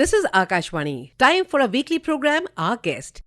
This is Akashvani. Time for a weekly program, Our Guest.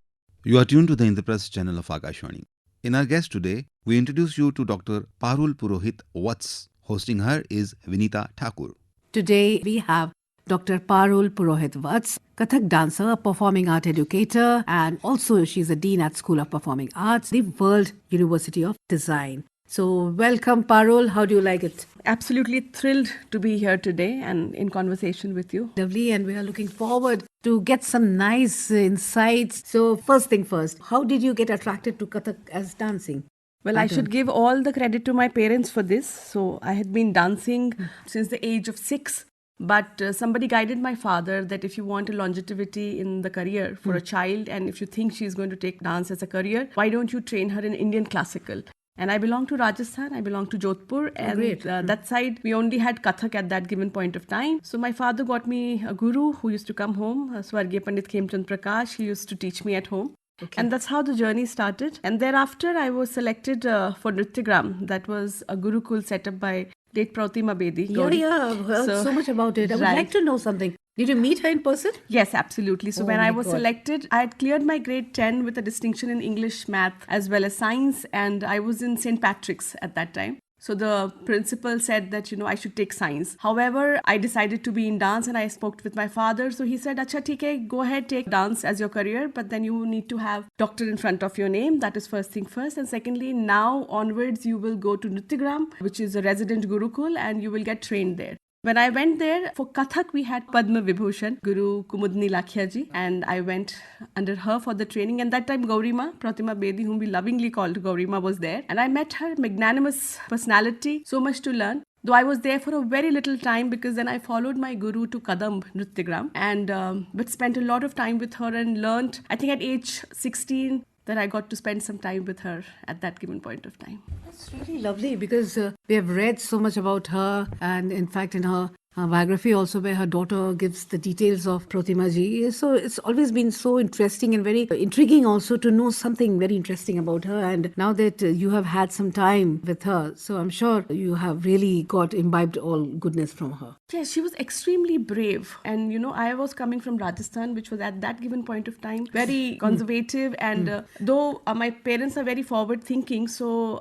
You are tuned to the Indraprasth channel of Akashvani. In our guest today, we introduce you to Dr. Parul Purohit Vats. Hosting her is Vinita Thakur. Today we have Dr. Parul Purohit Vats, Kathak dancer, a performing art educator, and also she's a dean at School of Performing Arts, the World University of Design. So welcome Parul, how do you like it? Absolutely thrilled to be here today and in conversation with you. Lovely, and we are looking forward to get some nice insights. So first thing first, how did you get attracted to Kathak as dancing? Well, I should give all the credit to my parents for this. So I had been dancing since the age of 6. But somebody guided my father that if you want a longevity in the career for a child, and if you think she's going to take dance as a career, why don't you train her in Indian classical? And I belong to Rajasthan, I belong to Jodhpur, and that side we only had Kathak at that given point of time. So my father got me a guru who used to come home, Swargya Pandit Khemchand Prakash. He used to teach me at home. Okay. And that's how the journey started. And thereafter, I was selected for Nrityagram. That was a Gurukul set up by late Pratima Bedi. I've heard so much about it. I would like to know something. Did you meet her in person? Yes, absolutely. So when I was selected, I had cleared my grade 10 with a distinction in English, math, as well as science. And I was in St. Patrick's at that time. So the principal said that, I should take science. However, I decided to be in dance and I spoke with my father. So he said, Acha, theek hai, go ahead, take dance as your career. But then you need to have doctor in front of your name. That is first thing first. And secondly, now onwards, you will go to Nrityagram, which is a resident Gurukul, and you will get trained there. When I went there, for Kathak, we had Padma Vibhushan, Guru Kumudni Lakhyaji, and I went under her for the training. And that time, Gaurima, Pratima Bedi, whom we lovingly called Gaurima, was there. And I met her, magnanimous personality, so much to learn. Though I was there for a very little time because then I followed my guru to Kadam Nrityagram and but spent a lot of time with her and learned, I think at age 16, that I got to spend some time with her at that given point of time. That's really lovely because we have read so much about her, and in fact in her biography also, where her daughter gives the details of Pratima ji. So it's always been so interesting and very intriguing also to know something very interesting about her. And now that you have had some time with her, so I'm sure you have really got imbibed all goodness from her. Yes, she was extremely brave. And, I was coming from Rajasthan, which was at that given point of time very conservative. And though my parents are very forward thinking,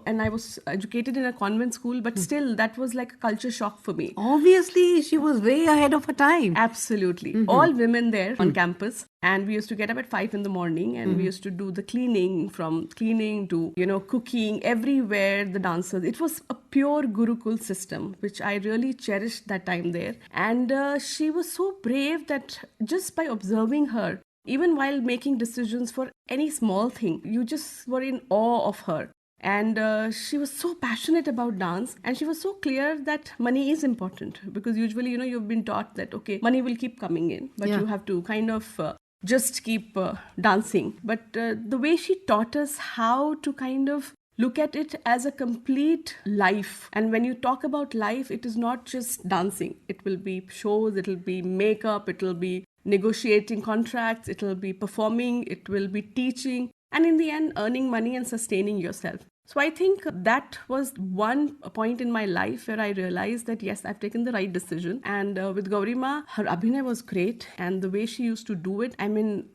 and I was educated in a convent school, but still that was like a culture shock for me. Obviously, she was way ahead of her time. Absolutely. All women there on campus. And we used to get up at 5 in the morning and we used to do the cleaning, from cleaning to, cooking, everywhere, the dancers. It was a pure Gurukul system, which I really cherished that time there. And she was so brave that just by observing her, even while making decisions for any small thing, you just were in awe of her. And she was so passionate about dance, and she was so clear that money is important, because usually, you've been taught that, okay, money will keep coming in, but you have to kind of just keep dancing. But the way she taught us how to kind of look at it as a complete life. And when you talk about life, it is not just dancing. It will be shows, it will be makeup, it will be negotiating contracts, it will be performing, it will be teaching, and in the end, earning money and sustaining yourself. So I think that was one point in my life where I realized that, yes, I've taken the right decision. And with Gaurima, her abhinay was great. And the way she used to do it,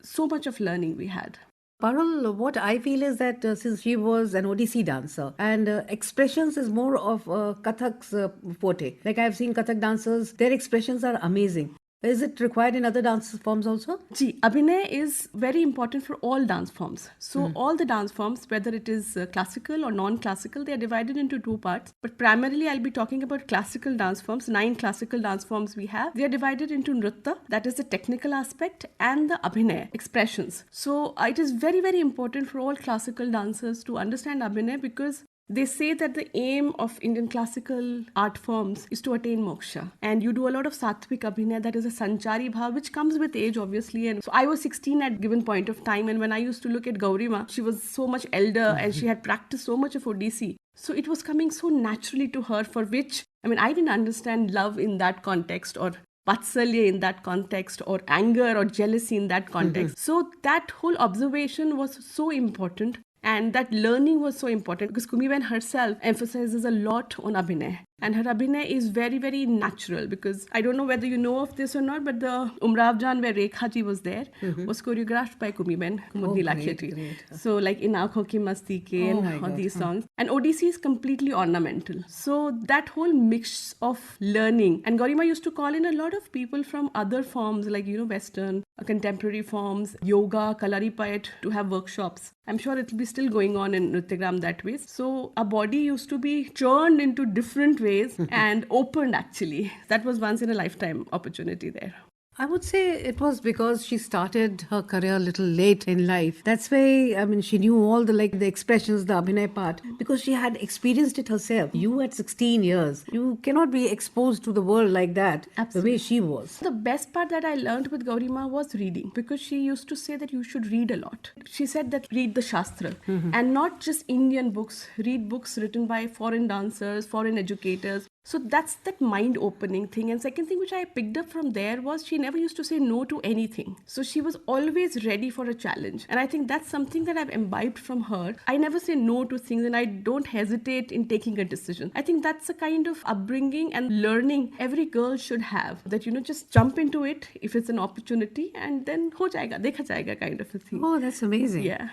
so much of learning we had. Parul, what I feel is that since she was an Odissi dancer and expressions is more of Kathak's forte. Like I've seen Kathak dancers, their expressions are amazing. Is it required in other dance forms also? Abhinay is very important for all dance forms. So all the dance forms, whether it is classical or non-classical, they are divided into two parts. But primarily, I'll be talking about classical dance forms. 9 classical dance forms we have. They are divided into Nritta, that is the technical aspect, and the Abhinay, expressions. So it is very, very important for all classical dancers to understand Abhinay, because they say that the aim of Indian classical art forms is to attain moksha. And you do a lot of sattvic abhinay, that is a sanchari bhav, which comes with age, obviously. And so I was 16 at given point of time. And when I used to look at Gaurima, she was so much elder and she had practiced so much of Odissi. So it was coming so naturally to her, for which, I didn't understand love in that context, or vatsalya in that context, or anger or jealousy in that context. So that whole observation was so important. And that learning was so important, because Kumiben herself emphasizes a lot on Abhinay. And her abhinay is very, very natural, because I don't know whether you know of this or not, but the Umrav Jan where Rekha ji was there was choreographed by Kumiben Kumudni great, Lakhia ji. great. So like In Aankhon Ki Masti Ke Oh and my all God. these songs. And ODC is completely ornamental. So that whole mix of learning. And Garima used to call in a lot of people from other forms like, Western, contemporary forms, yoga, Kalaripayat to have workshops. I'm sure it'll be still going on in Nrityagram that way. So our body used to be churned into different ways and opened actually. That was once in a lifetime opportunity there. I would say it was because she started her career a little late in life. That's why, she knew all the expressions, the abhinay part, because she had experienced it herself. You at 16 years, you cannot be exposed to the world like that, the way she was. The best part that I learned with Gaurima was reading, because she used to say that you should read a lot. She said that read the Shastra and not just Indian books, read books written by foreign dancers, foreign educators. So that's that mind-opening thing. And second thing which I picked up from there was she never used to say no to anything. So she was always ready for a challenge. And I think that's something that I've imbibed from her. I never say no to things and I don't hesitate in taking a decision. I think that's a kind of upbringing and learning every girl should have. That, just jump into it if it's an opportunity and then ho jayega, dekha jayega kind of a thing. Oh, that's amazing. Yeah.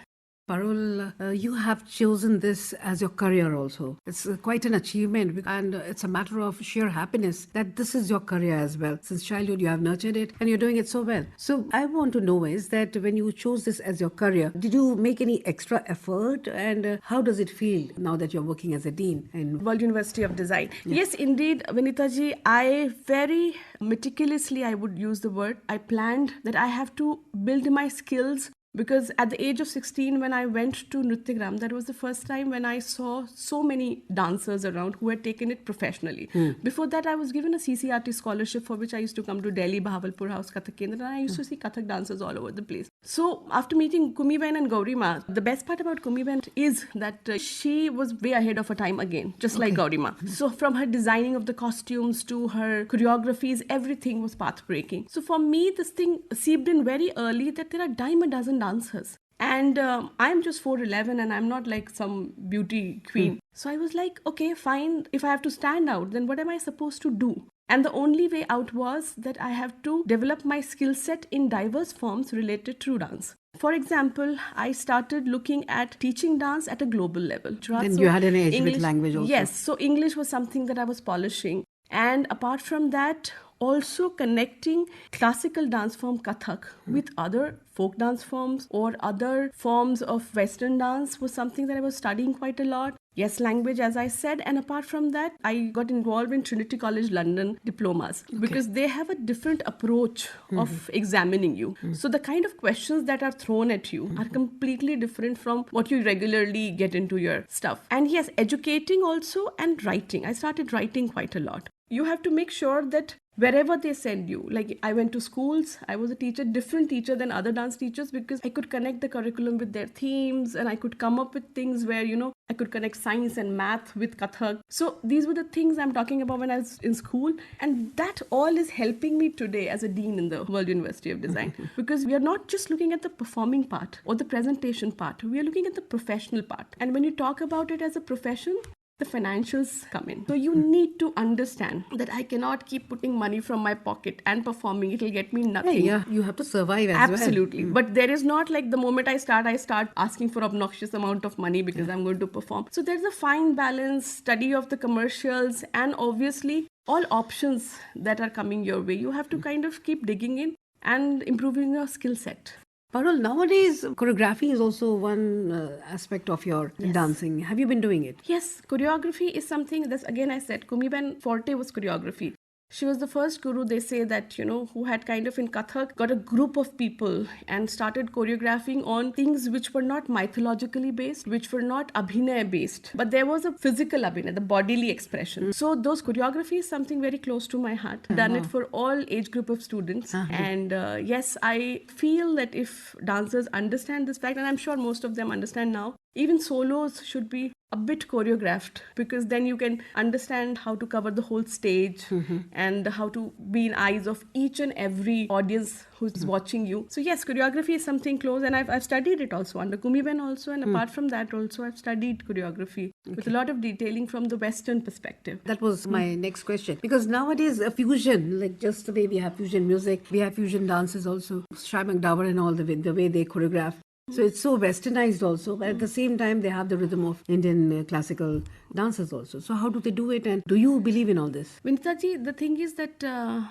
Parul, you have chosen this as your career also. It's quite an achievement, and it's a matter of sheer happiness that this is your career as well. Since childhood you have nurtured it and you're doing it so well. So I want to know is that when you chose this as your career, did you make any extra effort, and how does it feel now that you're working as a dean in World University of Design? Yes, indeed, Vinita ji, I very meticulously, I would use the word, I planned that I have to build my skills. Because at the age of 16, when I went to Nrityagram, that was the first time when I saw so many dancers around who had taken it professionally. Before that, I was given a CCRT scholarship for which I used to come to Delhi, Bahawalpur House, Kathak Kendra, and I used to see Kathak dancers all over the place. So after meeting Kumiben and Gaurima, the best part about Kumiben is that she was way ahead of her time again, just like Gaurima. So from her designing of the costumes to her choreographies, everything was path-breaking. So for me, this thing seeped in very early that there are dime a dozen dancers. And I'm just 4'11" and I'm not like some beauty queen. So I was like, okay, fine. If I have to stand out, then what am I supposed to do? And the only way out was that I have to develop my skill set in diverse forms related to dance. For example, I started looking at teaching dance at a global level. Then you had an edge with language also. Yes, so English was something that I was polishing. And apart from that, also connecting classical dance form Kathak with other folk dance forms or other forms of Western dance was something that I was studying quite a lot. Yes, language, as I said. And apart from that, I got involved in Trinity College London diplomas because they have a different approach of examining you. So the kind of questions that are thrown at you are completely different from what you regularly get into your stuff. And yes, educating also and writing. I started writing quite a lot. You have to make sure that wherever they send you, like I went to schools, I was a teacher, different teacher than other dance teachers because I could connect the curriculum with their themes and I could come up with things where, I could connect science and math with Kathak. So these were the things I'm talking about when I was in school. And that all is helping me today as a dean in the World University of Design because we are not just looking at the performing part or the presentation part. We are looking at the professional part. And when you talk about it as a profession, the financials come in. So you need to understand that I cannot keep putting money from my pocket and performing. It will get me nothing. Yeah, you have to survive as well. Absolutely. But there is not like the moment I start asking for obnoxious amount of money because I'm going to perform. So there's a fine balance, study of the commercials, and obviously all options that are coming your way. You have to kind of keep digging in and improving your skill set. Parul, nowadays choreography is also one aspect of your dancing. Have you been doing it? Yes, choreography is something that's, again, I said, Kumiben forte was choreography. She was the first guru, they say, that, who had kind of in Kathak got a group of people and started choreographing on things which were not mythologically based, which were not abhinay based. But there was a physical abhinay, the bodily expression. So those choreography is something very close to my heart. Done it for all age group of students. And yes, I feel that if dancers understand this fact, and I'm sure most of them understand now, Even solos should be a bit choreographed, because then you can understand how to cover the whole stage and how to be in eyes of each and every audience who's watching you. So yes, choreography is something close, and I've studied it also under Kumiben also, and apart from that also I've studied choreography with a lot of detailing from the Western perspective. That was my next question. Because nowadays, a fusion, like just the way we have fusion music, we have fusion dances also. Shai McDowell and all the way they choreograph. So it's so westernized also, but at the same time, they have the rhythm of Indian classical dances also. So how do they do it, and do you believe in all this? Vinita ji, the thing is that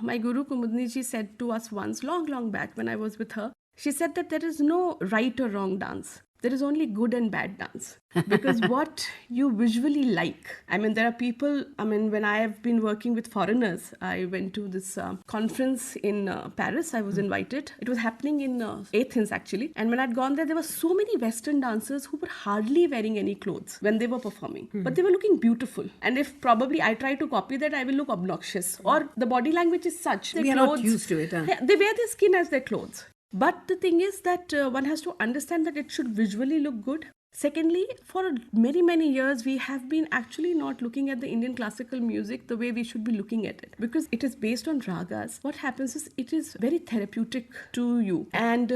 my guru Kumudni ji said to us once, long back when I was with her, she said that there is no right or wrong dance. There is only good and bad dance. Because what you visually like. I mean, there are people, when I have been working with foreigners, I went to this conference in Paris. I was invited. It was happening in Athens actually. And when I'd gone there, there were so many Western dancers who were hardly wearing any clothes when they were performing. But they were looking beautiful. And if probably I try to copy that, I will look obnoxious. Or the body language is such. We are not used to it. Yeah, they wear their skin as their clothes. But the thing is that one has to understand that it should visually look good. Secondly, for many years, we have been actually not looking at the Indian classical music the way we should be looking at it, because it is based on ragas. What happens is it is very therapeutic to you. And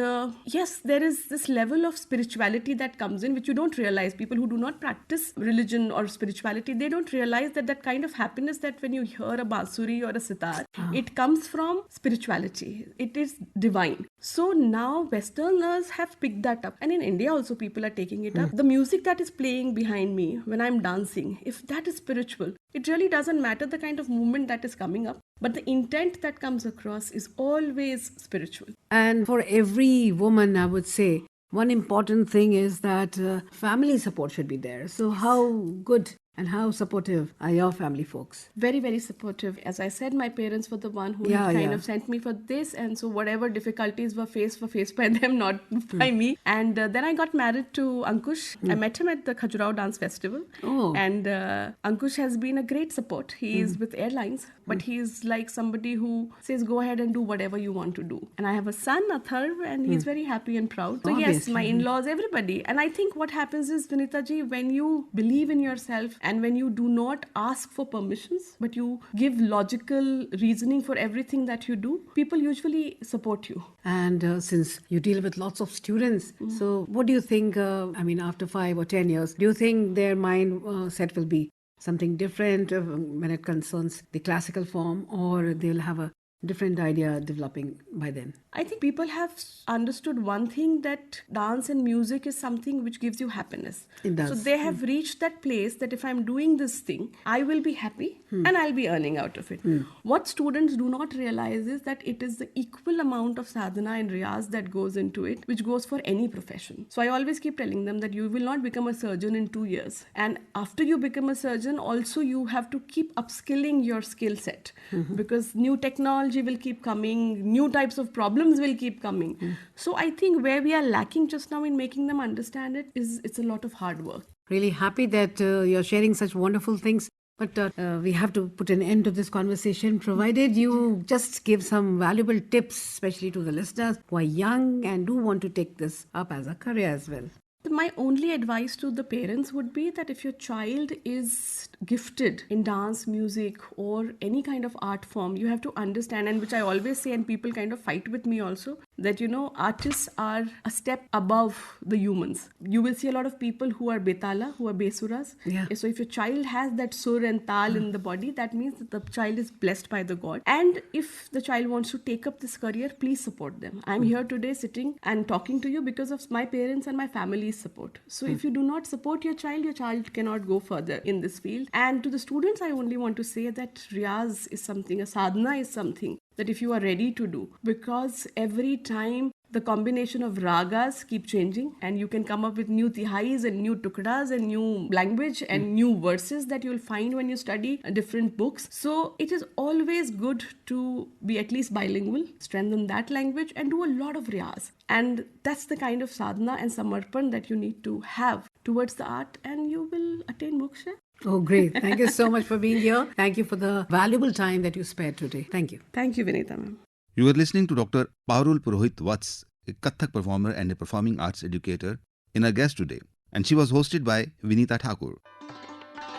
yes, there is this level of spirituality that comes in, which you don't realize. People who do not practice religion or spirituality, they don't realize that that kind of happiness that when you hear a bansuri or a sitar, it comes from spirituality. It is divine. So now Westerners have picked that up. And in India also people are taking it up. The music that is playing behind me when I'm dancing, if that is spiritual, it really doesn't matter the kind of movement that is coming up, but the intent that comes across is always spiritual. And for every woman, I would say, one important thing is that family support should be there. So how good and how supportive are your family folks? Very supportive. As I said, my parents were the one who kind of sent me for this, and so whatever difficulties were faced by them, not by me. And then I got married to Ankush. I met him at the Khajuraho Dance Festival. And Ankush has been a great support. He is with airlines, but he is like somebody who says go ahead and do whatever you want to do. And I have a son, Thakur, and he's very happy and proud. So yes, my in-laws, everybody. And I think what happens is, Vinita ji, when you believe in yourself and when you do not ask for permissions, but you give logical reasoning for everything that you do, people usually support you. And since you deal with lots of students, so what do you think, after 5 or 10 years, do you think their mind set will be something different when it concerns the classical form, or they'll have a different idea developing by then? I think people have understood one thing, that dance and music is something which gives you happiness. It does. So they have reached that place that if I'm doing this thing, I will be happy and I'll be earning out of it. What students do not realize is that it is the equal amount of sadhana and riyaz that goes into it, which goes for any profession. So I always keep telling them that you will not become a surgeon in 2 years. And after you become a surgeon, also you have to keep upskilling your skill set, because new technology will keep coming, new types of problems will keep coming. So I think where we are lacking just now in making them understand it is it's a lot of hard work. Really happy that you're sharing such wonderful things. But we have to put an end to this conversation, provided you just give some valuable tips, especially to the listeners who are young and do want to take this up as a career as well. My only advice to the parents would be that if your child is gifted in dance, music, or any kind of art form, you have to understand, and which I always say, and people kind of fight with me also, that artists are a step above the humans. You will see a lot of people who are betala, who are besuras. Yeah. So if your child has that sur and tal in the body, that means that the child is blessed by the God. And if the child wants to take up this career, please support them. I'm here today sitting and talking to you because of my parents and my family's support. So if you do not support your child cannot go further in this field. And to the students, I only want to say that riyaz is something, a sadhana is something that if you are ready to do, because every time the combination of ragas keep changing, and you can come up with new tihais and new tukdas and new language and new verses that you'll find when you study different books. So it is always good to be at least bilingual, strengthen that language, and do a lot of riyaz. And that's the kind of sadhana and samarpan that you need to have towards the art, and you will attain moksha. Oh, great. Thank you so much for being here. Thank you for the valuable time that you spared today. Thank you. Thank you, Vinita ma'am. You are listening to Dr. Parul Purohit Vats, a Kathak performer and a performing arts educator, in our guest today. and she was hosted by Vinita Thakur.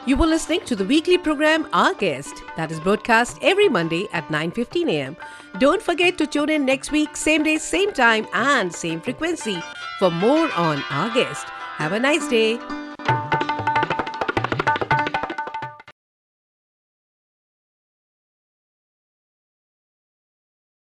You were listening to the weekly program Our Guest that is broadcast every Monday at 9:15 a.m. Don't forget to tune in next week, same day, same time and same frequency for more on Our Guest. Have a nice day.